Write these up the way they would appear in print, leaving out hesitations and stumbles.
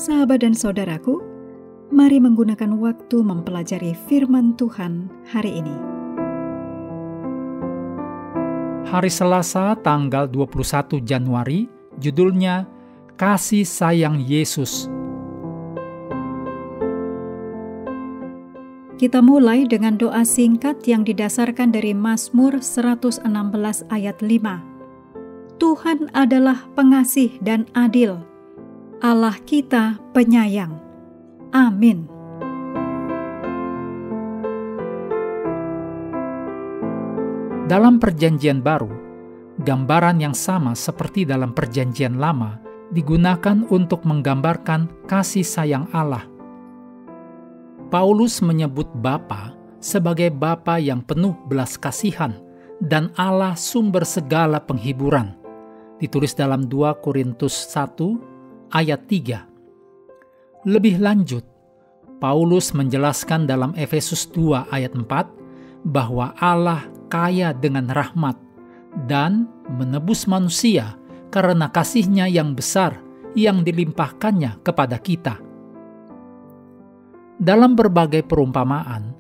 Sahabat dan saudaraku, mari menggunakan waktu mempelajari firman Tuhan hari ini. Hari Selasa tanggal 21 Januari, judulnya Kasih Sayang Yesus. Kita mulai dengan doa singkat yang didasarkan dari Mazmur 116 ayat 5. Tuhan adalah pengasih dan adil, Allah kita penyayang. Amin. Dalam Perjanjian Baru, gambaran yang sama seperti dalam Perjanjian Lama digunakan untuk menggambarkan kasih sayang Allah. Paulus menyebut Bapa sebagai Bapa yang penuh belas kasihan dan Allah sumber segala penghiburan. Ditulis dalam 2 Korintus 1 ayat 3. Lebih lanjut, Paulus menjelaskan dalam Efesus 2 ayat 4 bahwa Allah kaya dengan rahmat dan menebus manusia karena kasih-Nya yang besar yang dilimpahkannya kepada kita. Dalam berbagai perumpamaan,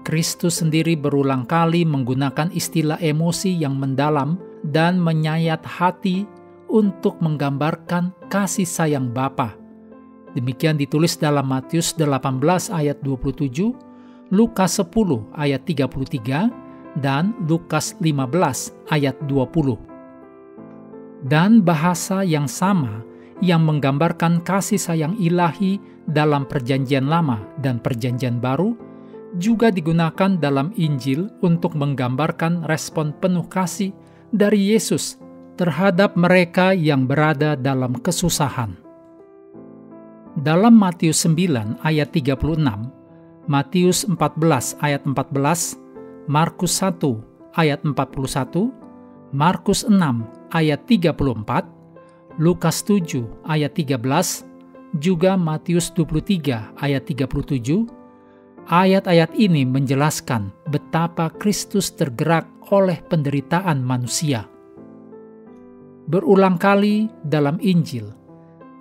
Kristus sendiri berulang kali menggunakan istilah emosi yang mendalam dan menyayat hati untuk menggambarkan kasih sayang Bapa. Demikian ditulis dalam Matius 18 ayat 27, Lukas 10 ayat 33, dan Lukas 15 ayat 20. Dan bahasa yang sama yang menggambarkan kasih sayang ilahi dalam Perjanjian Lama dan Perjanjian Baru juga digunakan dalam Injil untuk menggambarkan respon penuh kasih dari Yesus terhadap mereka yang berada dalam kesusahan. Dalam Matius 9 ayat 36, Matius 14 ayat 14, Markus 1 ayat 41, Markus 6 ayat 34, Lukas 7 ayat 13, juga Matius 23 ayat 37, ayat-ayat ini menjelaskan betapa Kristus tergerak oleh penderitaan manusia. Berulang kali dalam Injil,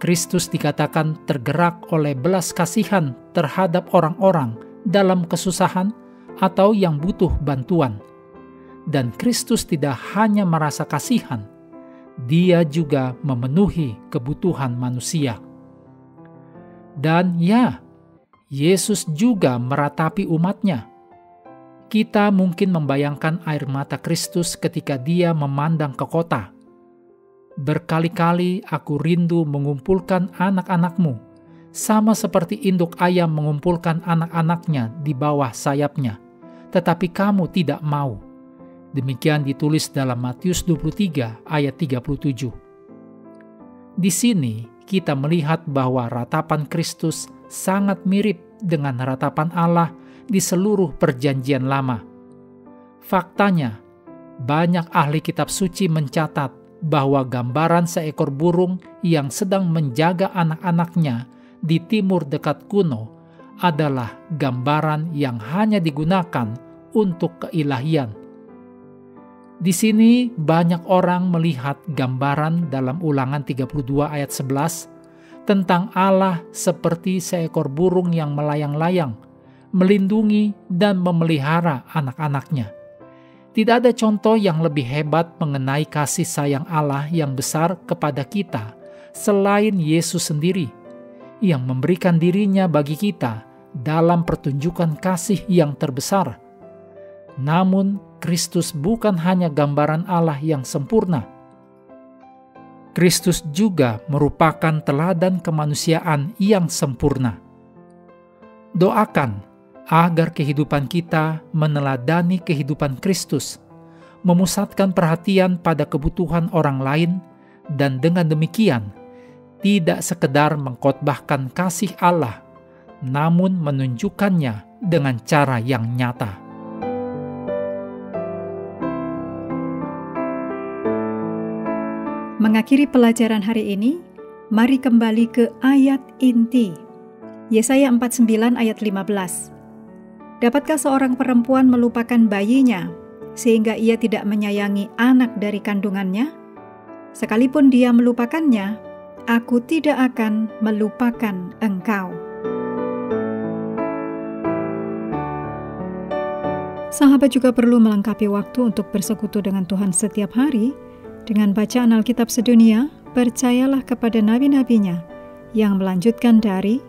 Kristus dikatakan tergerak oleh belas kasihan terhadap orang-orang dalam kesusahan atau yang butuh bantuan. Dan Kristus tidak hanya merasa kasihan, Dia juga memenuhi kebutuhan manusia. Dan ya, Yesus juga meratapi umat-Nya. Kita mungkin membayangkan air mata Kristus ketika Dia memandang ke kota. Berkali-kali aku rindu mengumpulkan anak-anakmu, sama seperti induk ayam mengumpulkan anak-anaknya di bawah sayapnya, tetapi kamu tidak mau. Demikian ditulis dalam Matius 23 ayat 37. Di sini kita melihat bahwa ratapan Kristus sangat mirip dengan ratapan Allah di seluruh Perjanjian Lama. Faktanya, banyak ahli kitab suci mencatat bahwa gambaran seekor burung yang sedang menjaga anak-anaknya di timur dekat kuno adalah gambaran yang hanya digunakan untuk keilahian. Di sini banyak orang melihat gambaran dalam Ulangan 32 ayat 11 tentang Allah seperti seekor burung yang melayang-layang, melindungi dan memelihara anak-anaknya. Tidak ada contoh yang lebih hebat mengenai kasih sayang Allah yang besar kepada kita selain Yesus sendiri, yang memberikan dirinya bagi kita dalam pertunjukan kasih yang terbesar. Namun, Kristus bukan hanya gambaran Allah yang sempurna. Kristus juga merupakan teladan kemanusiaan yang sempurna. Doakan agar kehidupan kita meneladani kehidupan Kristus, memusatkan perhatian pada kebutuhan orang lain, dan dengan demikian tidak sekedar mengkhotbahkan kasih Allah, namun menunjukkannya dengan cara yang nyata. Mengakhiri pelajaran hari ini, mari kembali ke ayat inti. Yesaya 49 ayat 15. Dapatkah seorang perempuan melupakan bayinya, sehingga ia tidak menyayangi anak dari kandungannya? Sekalipun dia melupakannya, Aku tidak akan melupakan Engkau. Sahabat juga perlu melengkapi waktu untuk bersekutu dengan Tuhan setiap hari dengan bacaan Alkitab sedunia. Percayalah kepada nabi-nabinya yang melanjutkan dari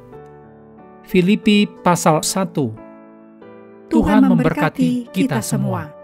Filipi pasal 1. Tuhan memberkati kita semua.